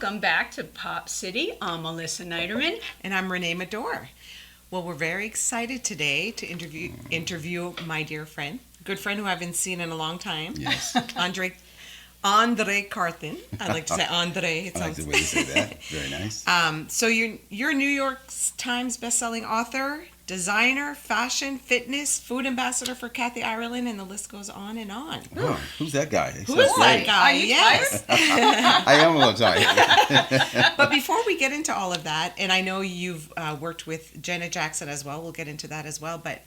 welcome back to Pop City. I'm Melissa Neiderman. And I'm Renee Madore. Well, we're very excited today to interview my dear friend, good friend who I haven't seen in a long time. Yes. Andre Carthen. I like to say Andre. I like the way you say that. Very nice. So you're a New York Times bestselling author, designer, fashion, fitness, food ambassador for Kathy Ireland, and the list goes on and on. Oh, who's that guy? Who is that guy? Are you Yes. I am a little tired. But before we get into all of that, and I know you've worked with Jenna Jackson as well. We'll get into that as well. But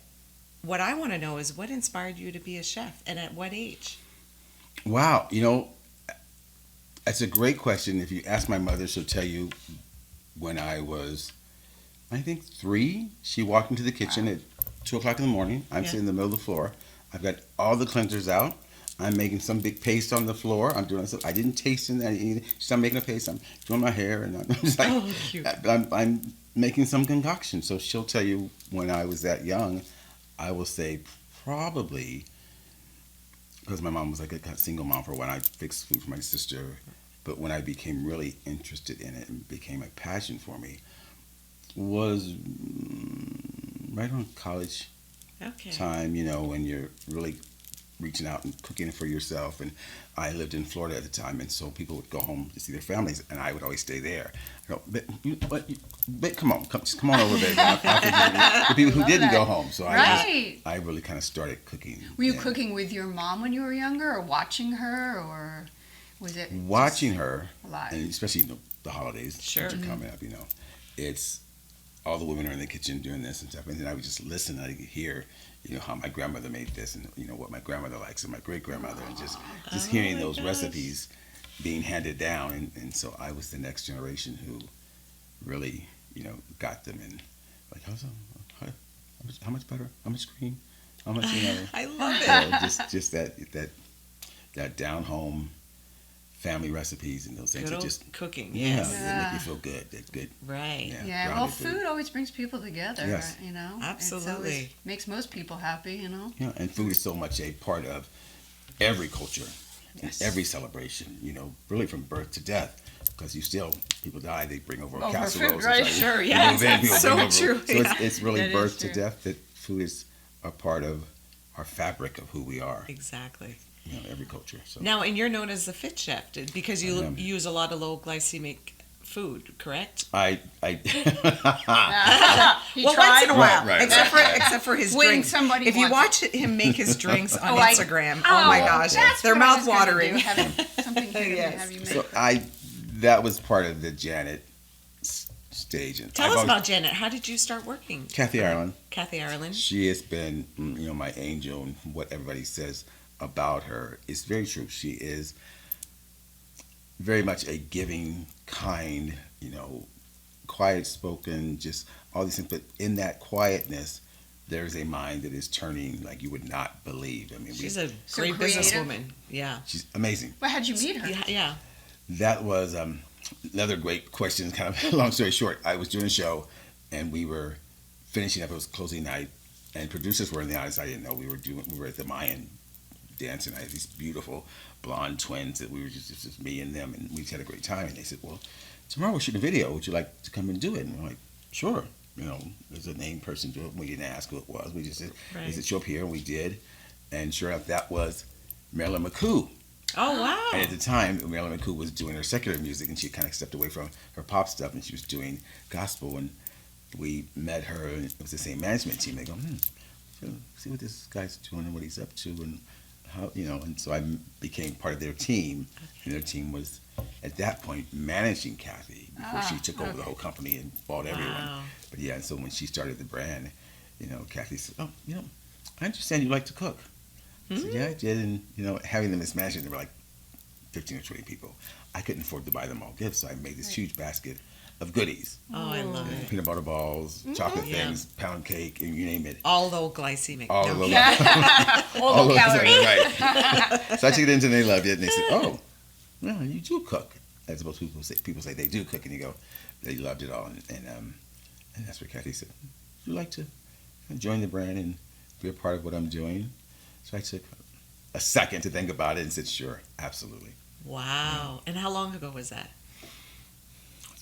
what I want to know is what inspired you to be a chef, and at what age? Wow. You know, that's a great question. If you ask my mother, she'll tell you when I was, I think 3, she walked into the kitchen at 2 o'clock in the morning. I'm sitting in the middle of the floor. I've got all the cleansers out. I'm making some big paste on the floor. I'm doing something. I didn't taste it. She's making a paste. I'm doing my hair, and I'm just like, Oh, cute. I'm making some concoction. So she'll tell you when I was that young. I will say probably, because my mom was like a single mom for a while. I fixed food for my sister. But when I became really interested in it and became a passion for me was right on college time, you know, when you're really reaching out and cooking for yourself. And I lived in Florida at the time, and so people would go home to see their families, and I would always stay there. I go, but come on over, baby. The people who didn't go home. So I really kind of started cooking. Were you cooking with your mom when you were younger, or watching her, or was it watching her? Alive? And especially the holidays Sure. that are coming up, you know, it's all the women are in the kitchen doing this and stuff, and then I would just listen. I could hear, you know, how my grandmother made this, and you know what my grandmother likes, and my great grandmother, and just hearing those recipes being handed down, and so I was the next generation who really, you know, got them, and like how much butter, how much cream, how much, you know. I love it. So just that down home family recipes and those things. Good That old just cooking. yeah, Yes. they make you feel good. They're good. Right. Yeah, well, food always brings people together, Yes. you know. Absolutely. Makes most people happy, you know. Yeah, and food is so much a part of every culture, Yes. and every celebration, you know, really from birth to death. Because people die, they bring over casseroles. food, right? Sure, yeah. That's so true. So it's really That birth is to true. death that food is a part of our fabric of who we are. Exactly. You know, every culture. So. Now, and you're known as the fit chef because you I am. use a lot of low glycemic food, correct? I He Well, tried. once in a while, Right, except for his When drinks. somebody If you wants watch him make his drinks on Oh, I- Instagram, oh my gosh, that's they're what I was gonna mouth-watering. do, something good to Yes. have you make. So that was part of the Janet stage. And Tell us about Janet. How did you start working? Kathy Ireland. Kathy Ireland. She has been, you know, my angel, and what everybody says about her is very true. She is very much a giving, kind, you know, quiet spoken, just all these things. But in that quietness, there's a mind that is turning like you would not believe. I mean, She's a So great creative. businesswoman. Yeah. she's amazing. Well, how'd you meet her? Yeah. That was another great question. Kind of long story short, I was doing a show, and we were finishing up. It was closing night, and producers were in the audience. I didn't know we were at the Mayan dance, and I had these beautiful blonde twins that we were just me and them, and we just had a great time. And they said, "Well, tomorrow we're shooting a video. Would you like to come and do it?" And I'm like, "Sure." You know, there's a named person to it. We didn't ask who it was. We just said, "They said show up here," and we did. And sure enough, that was Marilyn McCoo. Oh, wow. And at the time, Marilyn McCoo was doing her secular music, and she kind of stepped away from her pop stuff, and she was doing gospel. And we met her, and it was the same management team. They go, see what this guy's doing and what he's up to, and how, you know. And so I became part of their team, and their team was at that point managing Kathy before she took over the whole company and bought everyone. Wow. But yeah, and so when she started the brand, you know, Kathy said, "Oh, you know, I understand you like to cook." I said, "Yeah, I did." And, you know, having them as managers, there were like 15 or 20 people. I couldn't afford to buy them all gifts, so I made this huge basket of goodies. Oh, I love it. Peanut butter balls, chocolate things, pound cake, and you name it. All low glycemic. All No. of them. All the calories. Right. So I took it into, and they loved it, and they said, "Oh, well, you do cook." As opposed to people say they do cook, and you go, they loved it all. And that's where Kathy said, "Would you like to join the brand and be a part of what I'm doing?" So I took a second to think about it and said, "Sure, absolutely." Wow. And how long ago was that?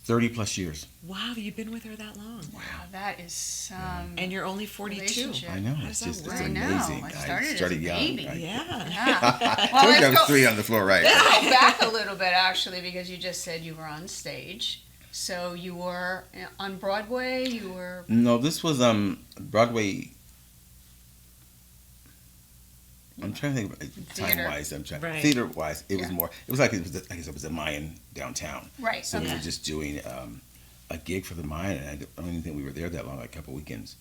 30 plus years. Wow, you've been with her that long. Wow, that is some. And you're only 42. Relationship. I know. How It's does just that it's work? I know. amazing. I started as a young. baby. Yeah. Yeah. I told you I was let's 3 on the floor, right? Let's go back a little bit, actually, because you just said you were on stage. So you were on Broadway. You were. No, this was Broadway. I'm trying to think time wise. I'm trying Right. theater wise. It was Yeah. more. It was like I guess it was a Mayan downtown. Right. So we Okay. were just doing a gig for the Mayan, and I don't even think we were there that long, like a couple weekends.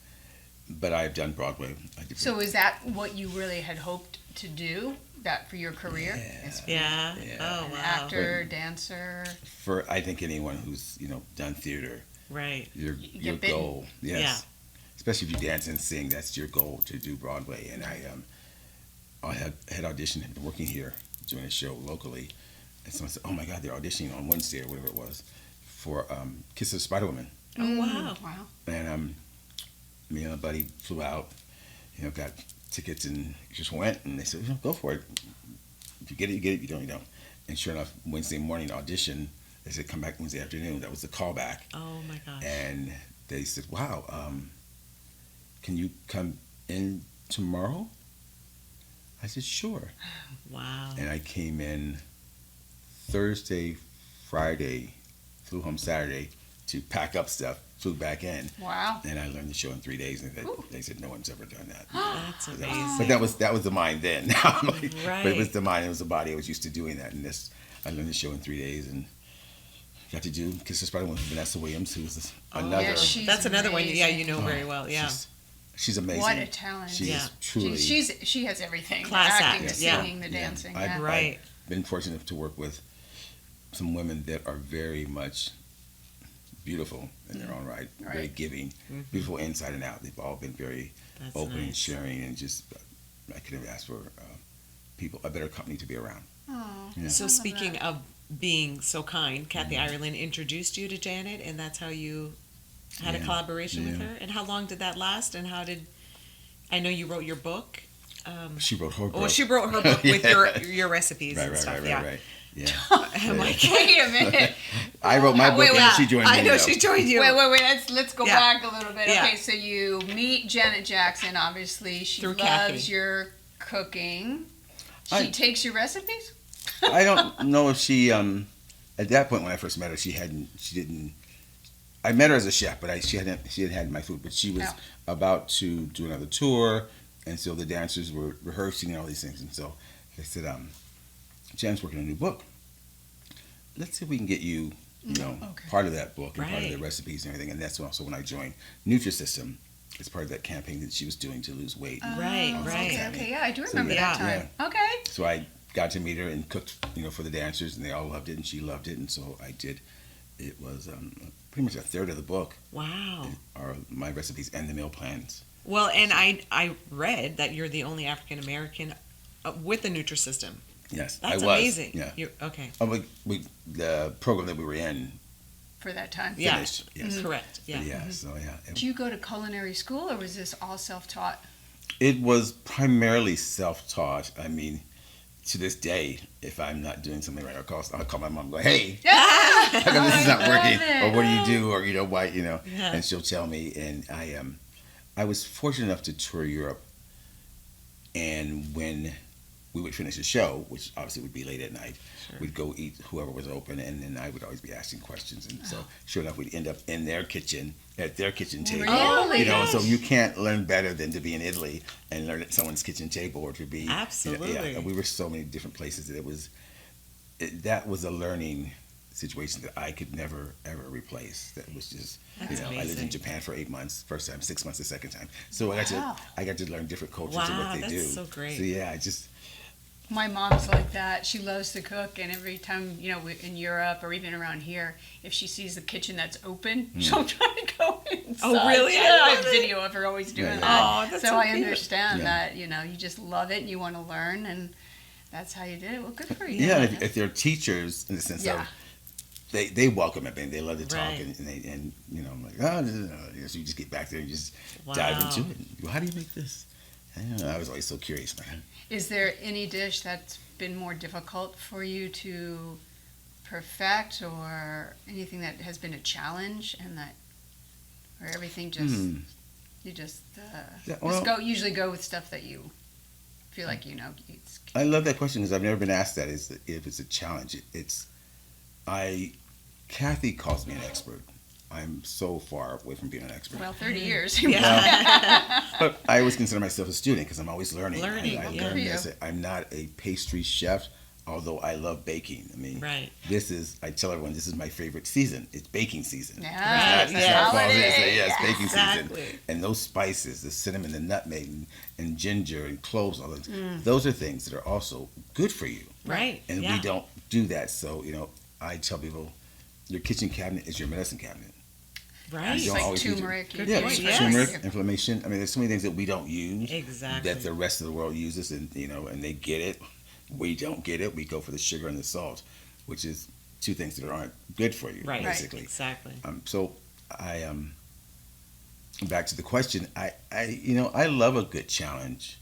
But I've done Broadway. So is that what you really had hoped to do? That for your career? Yeah. As Yeah. Yeah. Oh, an wow. actor, dancer. For I think anyone who's done theater, Right. your You your get bitten. goal, yes, Yeah. especially if you dance and sing, that's your goal to do Broadway. And I had auditioned and been working here doing a show locally, and someone said, "Oh my God, they're auditioning on Wednesday or whatever it was for Kiss of the Spider Woman." Oh, wow. Wow. And me and my buddy flew out, got tickets and just went, and they said, "Go for it. If you get it, you get it. You don't, you don't." And sure enough, Wednesday morning audition, they said, "Come back Wednesday afternoon." That was the callback. Oh, my gosh. And they said, "Wow, can you come in tomorrow?" I said, "Sure." Wow. And I came in Thursday, Friday, flew home Saturday to pack up stuff, flew back in, Wow. and I learned the show in 3 days. And Ooh. they said, "No one's ever done that." That's But amazing. that was the mind then. Now I'm like, Right. But it was the mind, it was the body. I was used to doing that, and I learned the show in 3 days, and got to do Kiss the Spider Woman with Vanessa Williams, who's another. Yeah, she's That's another one. Yeah, you know Oh, very well. Yeah. She's amazing. What a talent. She Yeah. is truly. She has everything. Class the acting, act, the yeah. singing, the dancing. I've- Yeah. Right. been fortunate to work with some women that are very much beautiful in their own right, very Right. giving, beautiful inside and out. They've all been very That's open and nice. sharing, and just I could have asked for a better company to be around. Oh, Yeah. So I love speaking that. of being so kind, Kathy Mm-hmm. Ireland introduced you to Janet, and that's how you had a Yeah. collaboration with Yeah. her. And how long did that last? And how did I know you wrote your book? She wrote her book. Well, she wrote her book with your recipes right, and right, stuff. right, yeah. right. Yeah. I'm like, Wait a minute. I wrote my book, Wait, and wait. she joined me. I know though. she joined you. Wait. Let's go Yeah. back a little bit. Yeah. Okay, so you meet Janet Jackson. Obviously, she Through loves Kathy. your cooking. She I- takes your recipes. I don't know if she at that point when I first met her, she didn't. I met her as a chef, but she hadn't had my food. But she was Yeah. about to do another tour, and so the dancers were rehearsing and all these things. And so they said, "Jan's working on a new book. Let's see if we can get you, Okay. part of that book and part of Right. the recipes and everything." And that's also when I joined Nutrisystem as part of that campaign that she was doing to lose weight. Right, Oh, right. Okay, yeah, I do So, remember yeah. that time. Okay. So I got to meet her and cooked, for the dancers, and they all loved it, and she loved it, and so I did. It was pretty much a third of the book Wow. are my recipes and the meal plans. Well, and I read that you're the only African American with the Nutrisystem. Yes, That's I was. amazing. Yeah. Okay. The program that we were in For that time. Yeah. finished. Yes. Correct. Yeah. Yeah. So yeah, Did you go to culinary school, or was this all self-taught? it was primarily self-taught. I mean, to this day, if I'm not doing something right, I'll call my mom and go, "Hey, how come this is not I working?" love it. Or what do you do? Or why? Yeah. And she'll tell me. And I was fortunate enough to tour Europe, and when we would finish a show, which obviously would be late at night, Sure. we'd go eat whoever was open, and then I would always be asking questions. And so, sure enough, we'd end up in their kitchen, at their kitchen table. Really? So you can't learn better than to be in Italy and learn at someone's kitchen table, or to be Absolutely. And we were so many different places that that was a learning situation that I could never ever replace. That was just That's I lived in amazing. Japan for 8 months, first time, 6 months the second time. So Wow. I got to learn different cultures and Wow, what they that's do. so great. So yeah, I just My mom's like that. She loves to cook, and every time, in Europe or even around here, if she sees the kitchen that's open, she'll try to go inside. Oh, really? I Yeah, I love have it. video of her always doing Yeah, that. Oh, that's so so I cute. understand Yeah. that, you just love it and you want to learn, and that's how you did it. Well, good for you. yeah. If they're teachers in the sense Yeah. of they welcome it, and they love to talk, Right. and I'm like, so you just get back there and just dive Wow. into it. Well, how do you make this? I don't know. I was always so curious, man. Is there any dish that's been more difficult for you to perfect, or anything that has been a challenge, and that, or everything just you just usually go with stuff that you feel like it's, I love that question because I've never been asked that. Is if it's a challenge? Kathy calls me an expert. I'm so far away from being an expert. well, 30 years. But I always consider myself a student because I'm always learning. Learning, I yeah. learn this. I'm not a pastry chef, although I love baking. I mean, Right. I tell everyone, this is my favorite season. It's baking season. Yeah, It's not fall season. holiday. It's baking Exactly. season. And those spices, the cinnamon, the nutmeg, and ginger, and cloves, all those are things that are also good for you. Right. And yeah. we don't do that. So, I tell people, your kitchen cabinet is your medicine cabinet. Right. It's don't like always use it. turmeric. Good Yeah, point, Yes. turmeric, inflammation. I mean, there's so many things that we don't use Exactly. that the rest of the world uses, and and they get it. We don't get it. We go for the sugar and the salt, which is two things that aren't good for you, Right. basically. Exactly. So I back to the question. I love a good challenge,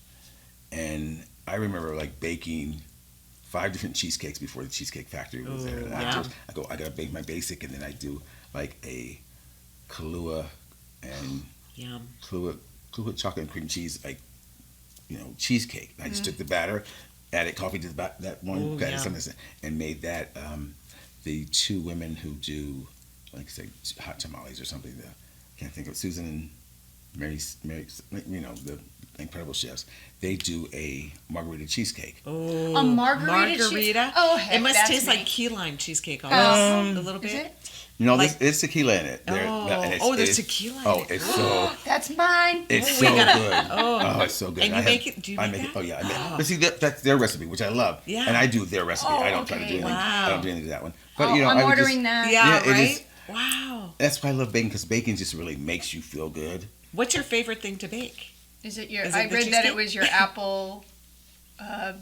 and I remember like baking 5 different cheesecakes before the Cheesecake Factory was there. Ooh, And yeah. I gotta bake my basic, and then I do like a Kahlua and Yum. Kahlua chocolate and cream cheese, like cheesecake. And I just took the batter, added coffee to that one, Ooh, added yum. something, and made that. The two women who do, like say, hot tamales or something. Can't think of Susan and Mary. The incredible chefs. They do a margarita cheesecake. Oh, A margarita Oh, heck, it must that's taste me. like key lime cheesecake almost. A little Is bit. it? There's tequila in it. There's tequila in it. It's so. That's mine. It's We so gotta- good. oh. It's so good. And you make it? Do you I make make it. that? Oh yeah, I make it. But see, that's their recipe, which I love. Yeah. And I do their recipe. Oh, I don't try to do okay. anything. Wow. I don't do anything to that one. But I'm I would ordering that. Yeah, it right? is- Wow. That's why I love baking because baking just really makes you feel good. What's your favorite thing to bake? Is it your? Is it I the read that it cheesecake? was your apple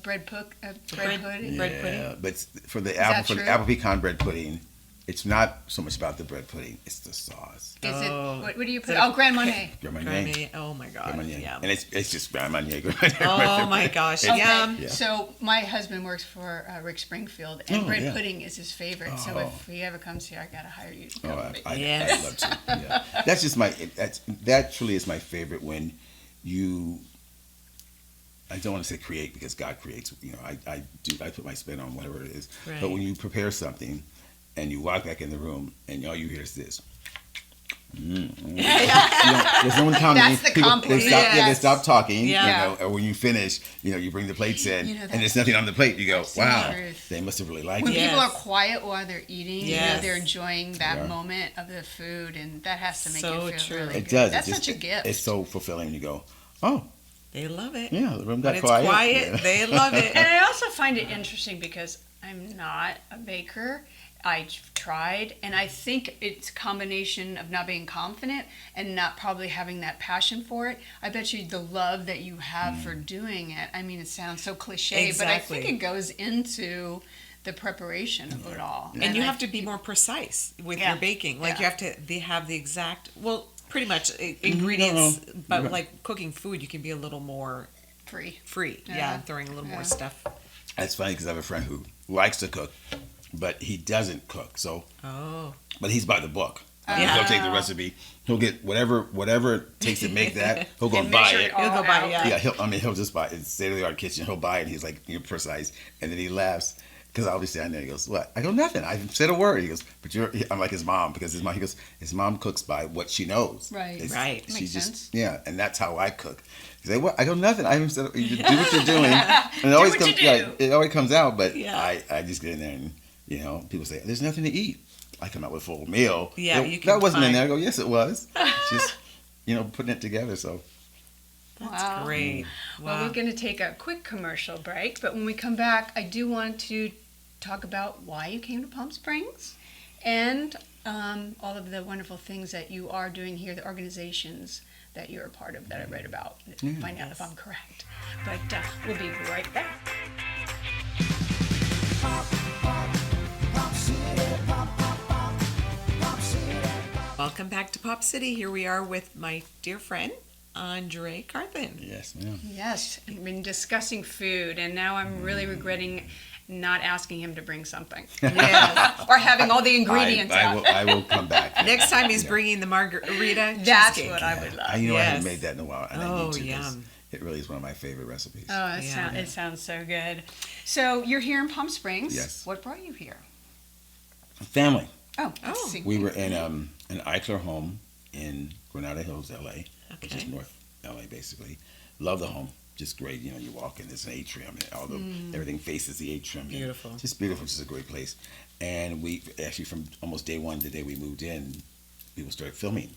bread pudding. Bread pudding? But for the that apple true? apple pecan bread pudding, it's not so much about the bread pudding. It's the sauce. Is Oh. it? What do you Is put? it a- Oh, Grand Marnier. Grand Grand Marnier. Marnier. Oh my god. Grand Marnier. Yeah. And it's just Grand Marnier. Oh my gosh. Okay, Yum. Yeah. so my husband works for Rick Springfield, and Oh, bread yeah. pudding is his favorite. So Oh. if he ever comes here, I gotta hire you to come. Oh, make Yes. I'd love to. Yeah. That's just that truly is my favorite when you. I don't want to say create because God creates. I put my spin on whatever it is. Right. But when you prepare something, and you walk back in the room, and all you hear is this. There's no one counting. That's the compliment. They Yes. stop talking. Yeah. Or when you finish, you bring the plates in, You know, and there's nothing on the plate. You go, that's the wow, truth. they must have really liked When it. Yes. people are quiet while they're eating, Yes. they're enjoying that Yeah. moment of the food, and that has to make So you feel true. really It good. does. That's It's just- such a gift. It's so fulfilling. You go, oh, They love it. yeah, the room When got it's quiet. quiet, Yeah. they love it. And I also find it interesting because I'm not a baker. I've tried, and I think it's a combination of not being confident and not probably having that passion for it. I bet you the love that you have for doing it. I mean, it sounds so cliche, but I think Exactly. it goes into the preparation of it all. And you I have to be more precise with Yeah. your baking. Like Yeah. you have to have the exact, pretty much ingredients, but No. like cooking food, you can be a little more free. free. Yeah, Yeah. throwing a little more Yeah. stuff. That's funny because I have a friend who likes to cook, but he doesn't cook. So, Oh. but he's by the book. Yeah. He'll take the recipe. He'll get whatever it takes to make that. He'll go And buy measure it. it all He'll go buy it, out. yeah. Yeah, he'll just buy it. It's state of the art kitchen. He'll buy it. And he's like, precise. And then he laughs because I'll be standing there. He goes, "What?" I go, "Nothing. I haven't said a word." He goes, "But I'm like his mom because his mom cooks by what she knows. Right. Right. She Makes just sense. yeah, and that's how I cook. He say, "What?" I go, "Nothing. I haven't said. You do what you're doing." And it always what comes. you do. It always comes out. But Yeah. I just get in there and people say, "There's nothing to eat." I come out with a full meal. Yeah, That- you can that wasn't in find- there. I go, "Yes, it was." Just putting it together. So That's Wow. great. Well, Wow. we're going to take a quick commercial break, but when we come back, I do want to talk about why you came to Palm Springs and all of the wonderful things that you are doing here, the organizations that you're a part of that I read about. Find out if I'm correct. But we'll be right back. Welcome back to Pop City. Here we are with my dear friend, Andre Carthen. yes, ma'am. Yes, I've been discussing food, and now I'm really regretting not asking him to bring something Yes. or having all the ingredients out. I will come back. Next time he's bringing the margarita That's cheesecake. what I would love. I Yes. haven't made that in a while, and I need to. 'Cause yum. it really is one of my favorite recipes. Oh, it sounds so good. So you're here in Palm Springs. Yes. What brought you here? Family. Oh, We were in an Eichler home in Granada Hills, LA, which is Okay. North LA, basically. Love the home. Just great. You know, you walk in, there's an atrium, and everything faces the atrium. and Beautiful. Just beautiful. Just a great place. And we actually, from almost day one, the day we moved in, people started filming.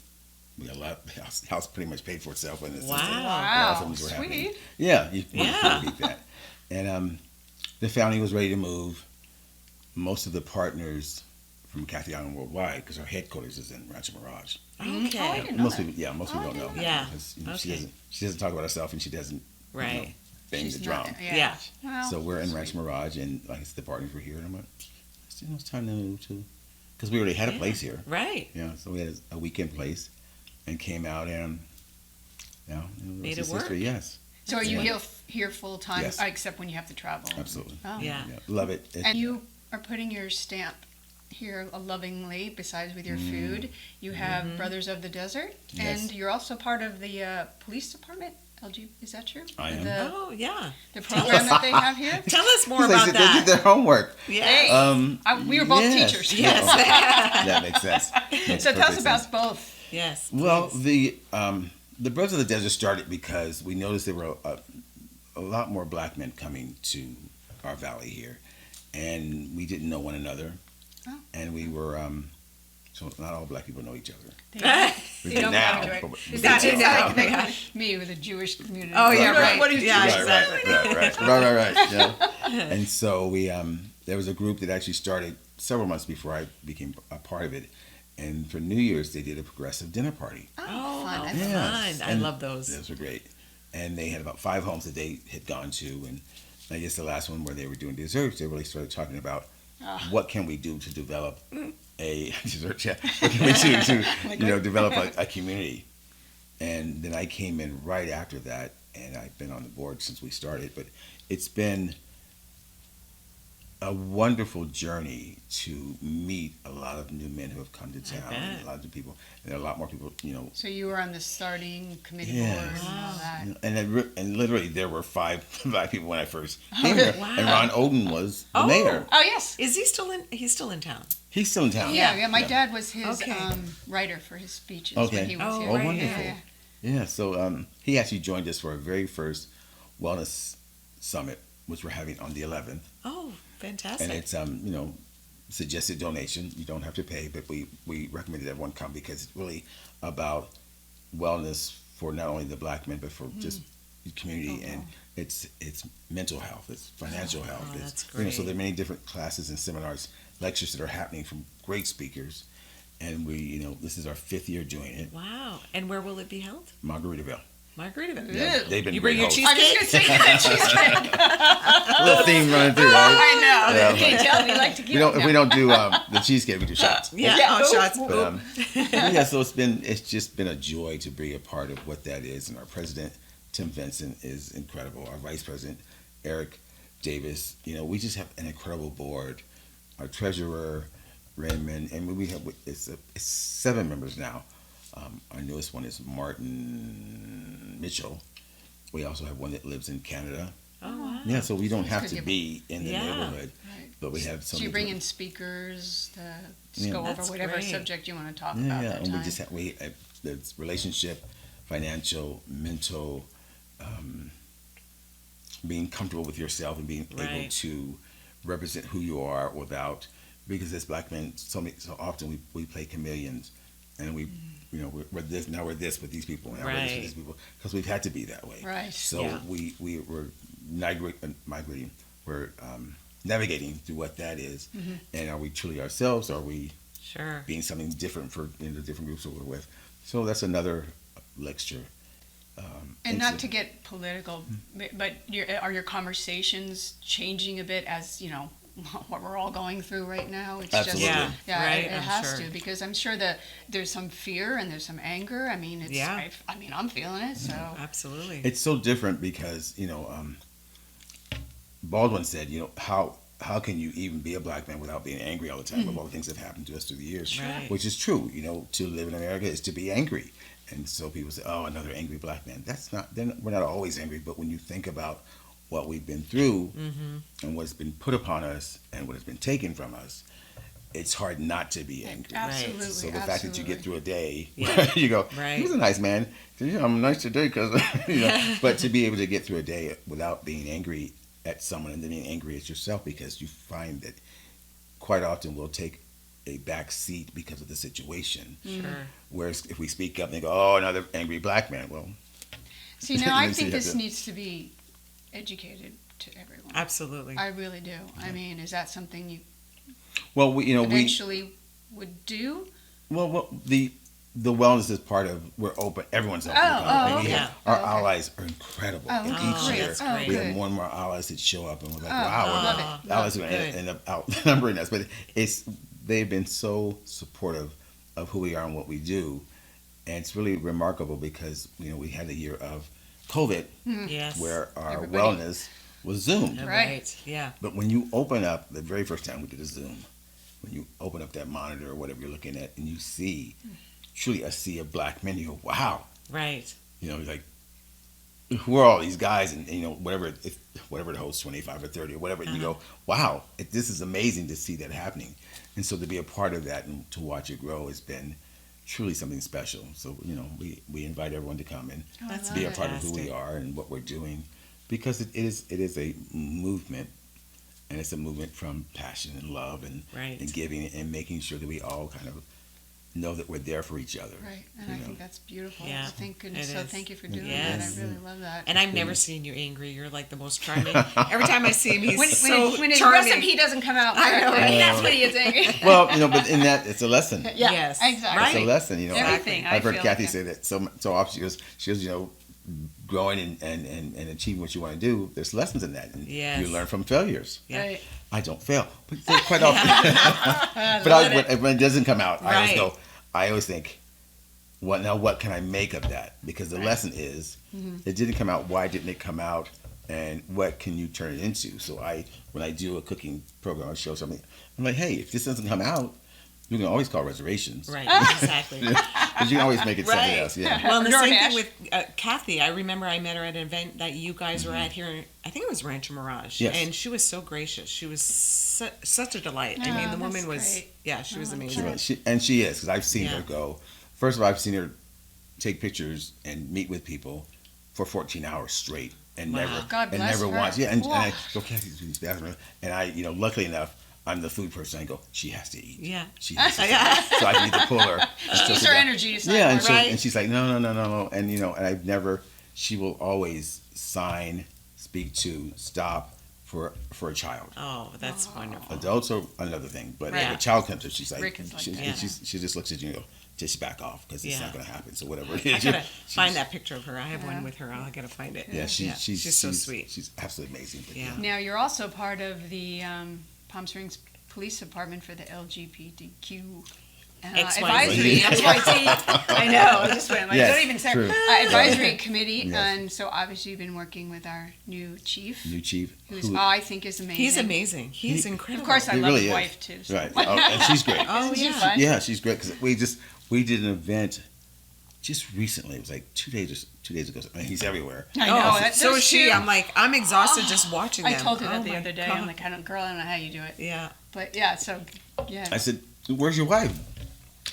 We got a lot. The house pretty much paid for itself. And Wow. a lot of Wow, films were happening. sweet. Yeah, you Yeah. can't beat that. And the family was ready to move. Most of the partners from Kathy Island Worldwide, because our headquarters is in Rancho Mirage. Okay. Oh, I didn't know Most that. people, most people don't know. Yeah. Because, Okay. she doesn't talk about herself, and she doesn't, Right. bang She's the drum. not- Yeah. Well, So we're in Rancho Mirage, and like I said, the partners were here, and I'm like, it's time to move to, because we already had a Yeah. place here. Right. Yeah, so we had a weekend place, and came out and, Made it it's work. history, yes, so are you Yeah. here full time, Yes. except when you have to travel? absolutely. Oh. Yeah. Love it. And you are putting your stamp here lovingly, besides with your food. You have Brothers of the Desert, Yes. and you're also part of the police department. Is that true? I am. Oh, yeah. The program that they have here. Tell us more They about did- They did that. their homework. Yeah. Hey, we were both yes. teachers. Yes. That makes sense. Makes So tell us perfect about sense. both. Yes. Well, please. the Brothers of the Desert started because we noticed there were a lot more black men coming to our valley here, and we didn't know one another, Oh. and we were so not all black people know each other. We They do don't now. come to it. but- It's but not, they it's don't. not like me with the Jewish community. Oh, yeah, What- right. What is Yeah, Jewish? exactly. Right. Yeah. And so we there was a group that actually started several months before I became a part of it, and for New Year's they did a progressive dinner party. Oh, fun. Oh, That's fun. I And love those. Those were great. And they had about 5 homes that they had gone to. And I guess the last one where they were doing desserts, they really started talking about what can we do to develop a dessert. Yeah, what can we do to develop a community. And then I came in right after that, and I've been on the board since we started. But it's been a wonderful journey to meet a lot of new men who have come to town, and bet. a lot of people, and there are a lot more people, So you were on the starting committee Yes. board and all that. and literally there were five people when I first came here, Wow. and Ron Oden was the Oh. mayor. Oh, yes. Is he still in? He's still in town. He's still in town. Yeah. My dad was his Okay. writer for his speeches Okay. when he was Oh, here. right. wonderful. Yeah. Yeah, so he actually joined us for our very first wellness summit, which we're having on the 11th, Oh, fantastic. and it's suggested donation. You don't have to pay, but we recommended everyone come because it's really about wellness for not only the black men but for just the community, and it's mental health, it's financial health. Oh, It's, that's so great. there are many different classes and seminars, lectures that are happening from great speakers, and this is our 5th year doing it. Wow. And where will it be held? Margaritaville. Margaritaville. Yeah, Ew. they've been You bring great your hosts. I was just going to say that cheesecake. Little theme running through, right? I know. Yeah. You can't tell. We like to keep If we don't do the cheesecake, we do shots. Yeah. Yeah. Oh, shots. But, yeah, so it's just been a joy to be a part of what that is. And our president, Tim Vincent, is incredible. Our vice president, Eric Davis, we just have an incredible board. Our treasurer, Raymond, and we have it's 7 members now. Our newest one is Martin Mitchell. We also have one that lives in Canada. Oh, wow. Yeah, so we don't That's have good to people. be in the Yeah. neighborhood, Right. but we have so So you many bring in different- speakers to Yeah. go over That's whatever great. subject you want to talk Yeah, about yeah, that and time. we just have there's relationship, financial, mental, being comfortable with yourself and being able Right. to represent who you are without, because as black men, so often we play chameleons, and we're this, now we're this with these people, and now we're this with Right. these people, because we've had to be that way. Right. So Yeah. we're migrating, we're navigating through what that is, and are we truly ourselves? Are we Sure. being something different for the different groups that we're with? So that's another lecture. And not to get political, but are your conversations changing a bit as, what we're all going through right now? It's Absolutely. just, Yeah, right, it I'm has sure. to, because I'm sure that there's some fear and there's some anger. I mean, Yeah. I'm feeling it, so. Absolutely. It's so different because Baldwin said, how how can you even be a black man without being angry all the time with all the things that have happened to us through the years? Right. Which is true. To live in America is to be angry. And so people say, oh, another angry black man. That's not, we're not always angry, but when you think about what we've been through and what's been put upon us and what has been taken from us, it's hard not to be angry. Absolutely. So the fact that you get through a day, Yeah. you go, Right. he was a nice man. I'm nice today because, but to be able to get through a day without being angry at someone and then being angry at yourself, because you find that quite often we'll take a back seat because of the situation. Sure. Whereas if we speak up and they go, oh, another angry black man, well. See, now I Then think you have this to- needs to be educated to everyone. Absolutely. I really do. I mean, is that something you Well, we eventually would do? the wellness is part of, we're open, everyone's open. Okay. Yeah. Our Okay. allies are incredible. Oh, And okay. each year that's great. we have Good. more and more allies that show up, and we're like, Oh, wow, love we're it. allies are Good. going to end up outnumbering us. But they've been so supportive of who we are and what we do, and it's really remarkable because we had a year of COVID Yes. where our Everybody- wellness was Zoomed. Right. Yeah. But when you open up, the very first time we did a Zoom, when you open up that monitor or whatever you're looking at, and you see truly a sea of black men, you go, wow. Right. Like, who are all these guys? And, whatever the host, 25 or 30 or whatever, and you go, wow, this is amazing to see that happening. And so to be a part of that and to watch it grow has been truly something special. So, we invite everyone to come and That's be a part of fantastic. who we are and what we're doing, because it is a movement, and it's a movement from passion and love and Right. giving and making sure that we all kind of know that we're there for each other. Right, and I think that's beautiful. Yeah, Thank goodness. it So is. thank you for doing Yes. that. I really love that. And I've never seen you angry. You're like the most charming. Every time I see him, he's when his charming. recipe doesn't come out I know, correctly, right? that's when he gets angry. Well, but in that, it's a lesson. Yeah, Yes. exactly. Right. It's a lesson, Everything, I I've heard feel Kathy like say that so often. She goes, growing and achieving what you want to do. There's lessons in that, and Yes. you learn from failures. Yeah. Right. I don't fail, but they're quite often. But when it doesn't come out, Right. I always think, what can I make of that? Because the lesson is, it didn't come out. Why didn't it come out? And what can you turn it into? So when I do a cooking program or show something, I'm like, hey, if this doesn't come out, you can always call reservations. Right. Exactly. Because you can always make it something Right. else. Yeah. Well, and the same DoorDash. thing with Kathy. I remember I met her at an event that you guys were at here. I think it was Rancho Mirage. Yes. And she was so gracious. She was such a delight. I mean, the Oh, woman that's was, great. yeah, she was I like amazing. that. She is, because I've seen Yeah. her go. First of all, I've seen her take pictures and meet with people for 14 hours straight, and Wow. never, God and bless never her. once. Yeah, and I Wow. go, Kathy, please, bathroom, and I, luckily enough, I'm the food person. I go, she has to eat. Yeah. She has to Yeah. eat. So I need to pull her. and She so needs sit her down. energy to Yeah, and, sign Right. and she's like, no, and she will always sign, speak to, stop for a child. Oh, that's wonderful. Adults are another thing, but Right. if a child comes to her, she's like, Rick is like she, that. Yeah. she just looks at you and go, just back off, because it's Yeah. not going to happen. So whatever it I is, gotta she's- find that picture of her. I have Yeah. one with her. I gotta find it. Yeah, she's so sweet. She's absolutely amazing. But Yeah. Now, you're also part of the Palm Springs Police Department for the LGBTQ XYZ. advisory. XYZ. I know. I just went like, Yes, don't even say true. advisory committee. Yes. And so obviously you've been working with our new chief, New chief, who's who- I think is amazing. He's amazing. He's incredible. Of course, I He love really his is. wife too. So. right? Oh, and she's great. Oh, Isn't she yeah. fun? Yeah, she's great, because we did an event just recently. It was like 2 days ago. I mean, he's everywhere. I know. Oh, that- so those is she. two- I'm like, I'm exhausted just watching I them. told her Oh that the my other day. God. I'm like, girl, I don't know how you do it. Yeah. But yeah, so yeah. I said, "Where's your wife?"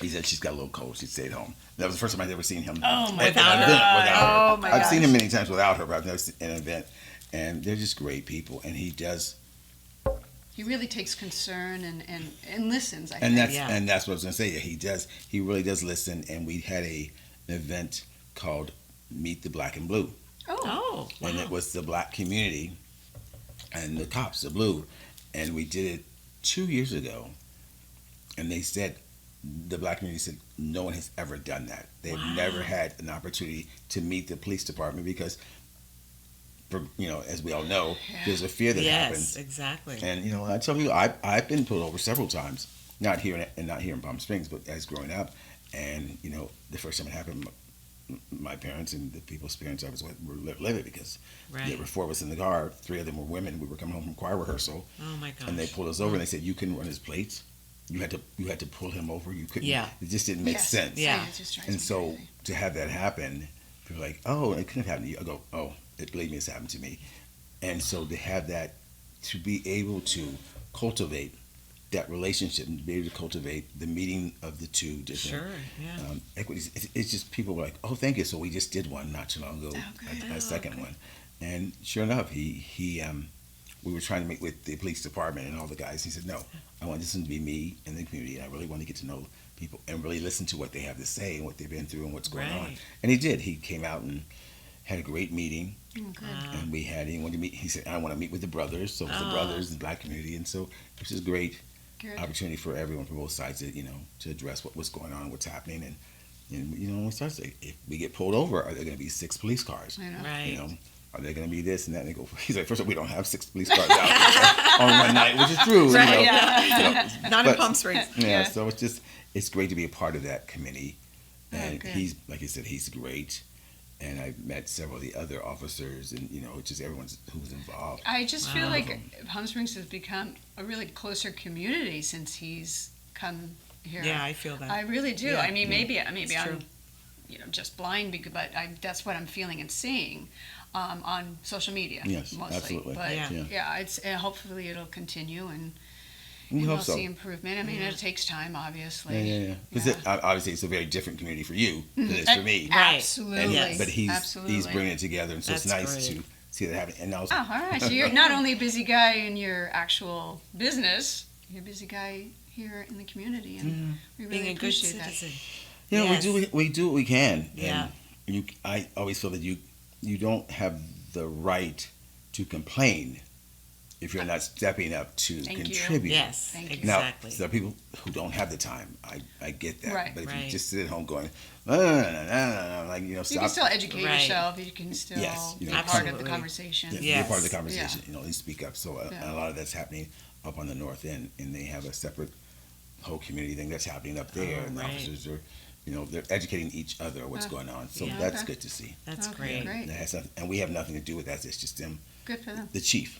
He said, "She's got a little cold. She stayed home." That was the first time I'd ever seen him. Oh, my at an God. event without her. Oh, my I've seen gosh. him many times without her, but I've never seen an event. And they're just great people, and he does. He really takes concern and listens. I And think. that's what I was gonna say. Yeah, he does. He really does listen. And we had an event called Meet the Black and Blue, Oh. Wow. and it was the black community and the cops, the blue, and we did it 2 years ago. And they said, the black community said, no one has ever done that. They've Wow. never had an opportunity to meet the police department because, as we all know, there's a fear that Yes, happens. exactly. And I tell you, I've been pulled over several times, not here in Palm Springs, but as growing up. And the first time it happened, my parents and the people's parents I was with were living, because Right. there were 4 of us in the car. 3 of them were women. We were coming home from choir rehearsal, Oh my gosh. and they pulled us over and they said, "You couldn't run his plates. You had to pull him over. You couldn't." Yeah. It just didn't make Yes. sense. Yeah. It just drives And me so crazy. to have that happen, people are like, "Oh, it couldn't have happened to you." I go, "Oh, believe me, it's happened to me." And so to have that, to be able to cultivate that relationship and be able to cultivate the meeting of the two different Sure. Yeah. equities, it's just people were like, "Oh, thank you." So we just did one not too long ago, good. a second one, and sure enough, we were trying to meet with the police department and all the guys. He said, "No, I want this one to be me and the community. And I really want to get to know people and really listen to what they have to say and what they've been through and what's going on." Right. And he did. He came out and had a great meeting, Oh, good. and we had him. When to meet, he said, "I want to meet with the brothers." So it was the brothers and the black community, and so it was just great Good. opportunity for everyone from both sides to to address what's going on, what's happening, and when we start to say, if we get pulled over, are there going to be 6 police cars? I know. Right. Are they going to be this and that? And they go, he's like, first of all, we don't have 6 police cars out on one night, which is true. Right, yeah. Not in But- Palm Springs. Yeah, so it's great to be a part of that committee. And good. he's, like I said, he's great. And I've met several of the other officers, and it's just everyone who's involved. I just feel Wow. like Palm Springs has become a really closer community since he's come here. Yeah, I feel that. I really do. Yeah. I mean, maybe It's true. I'm just blind, but that's what I'm feeling and seeing on social media. Yes, mostly. absolutely. But Yeah. yeah, it's hopefully it'll continue and We we'll hope so. see improvement. I mean, it takes time, obviously. Yeah. Because Yeah. obviously it's a very different community for you than it is for me. Right. Absolutely. And Yes. but he's Absolutely. bringing it together, and so it's That's nice great. to see that happen. And also, Oh, all right. So you're not only a busy guy in your actual business, you're a busy guy here in the community, and we really Being a good appreciate that. citizen. we do what we can. Yeah. And I always feel that you don't have the right to complain if you're not stepping up to Thank you. contribute. Yes, Thank you. Now, exactly. there are people who don't have the time. I get that. Right. But if Right. you just sit at home going, no, like, You stop. can still educate Right. yourself. You can still Yes, be you part know, of the absolutely. conversation. Yeah, Yes. be part of the Yeah. conversation, at least speak up. So Yeah. a lot of that's happening up on the north end, and they have a separate whole community thing that's happening up there, Oh, and the right. officers are, they're educating each other what's going on. So Yeah. that's Okay. good to see. That's Okay, great. great. That has nothing, and we have nothing to do with that. It's just them, Good for them. the chief,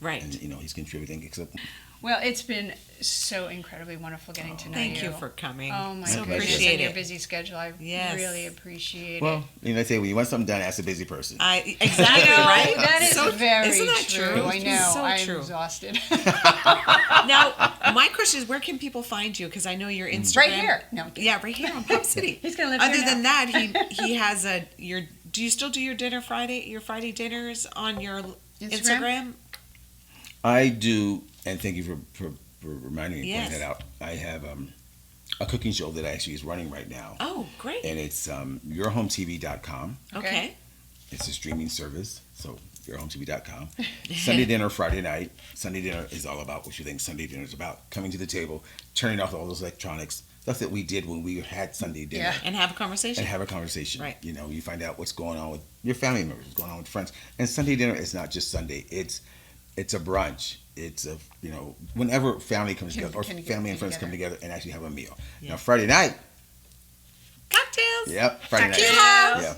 Right. and he's contributing. Except Well, it's been so incredibly wonderful getting to know Thank you. you for coming. Oh my So goodness! appreciate And your it. busy schedule, I Yes. really appreciate well, it. they say when you want something done, ask a busy person. Exactly, I know, right? that is So- very isn't that true? I know. So I'm true. exhausted. Now, my question is, where can people find you? Because I know your Instagram. Right here. No, I'm kidding. Yeah, right here on Pop City. He's gonna live Other here than now. that, he has do you still do your Friday dinners on your Instagram? I do, and thank you for reminding me, Yes. pointing that out. I have a cooking show that actually is running right now, Oh, great. and it's yourhometv.com. Okay. It's a streaming service, so yourhometv.com. Sunday dinner, Friday night. Sunday dinner is all about what you think Sunday dinner is about. Coming to the table, turning off all those electronics, stuff that we did when we had Sunday dinner. Yeah. And have a conversation. And have a conversation. Right. You find out what's going on with your family members, what's going on with friends. And Sunday dinner is not just Sunday. It's a brunch. It's whenever family comes together, or can family and get friends together. come together and actually have a meal. Yeah. Now Friday night, Cocktails. yep, Friday night. Tequilas. Yeah,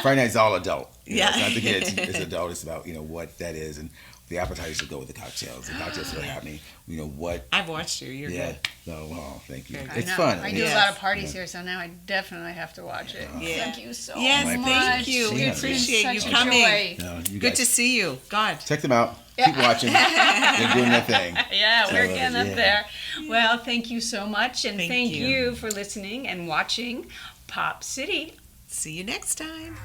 Friday night is all adult. Yeah. It's not the kids. It's adult. It's about what that is, and the appetizers go with the cocktails. The cocktails that are happening. What. I've watched you. You're Yeah. good. Oh, thank you. Very good. It's I know. fun. I do Yes. a lot of parties here, so now I definitely have to watch it. Yeah. Thank you so Yes, much. thank you. We It's been appreciate you such a coming. joy. You Good guys to see you. God. check them out. Keep watching. They're doing their thing. Yeah, So, we're getting up yeah. there. Well, thank you so much, and Thank thank you. you for listening and watching Pop City. See you next time.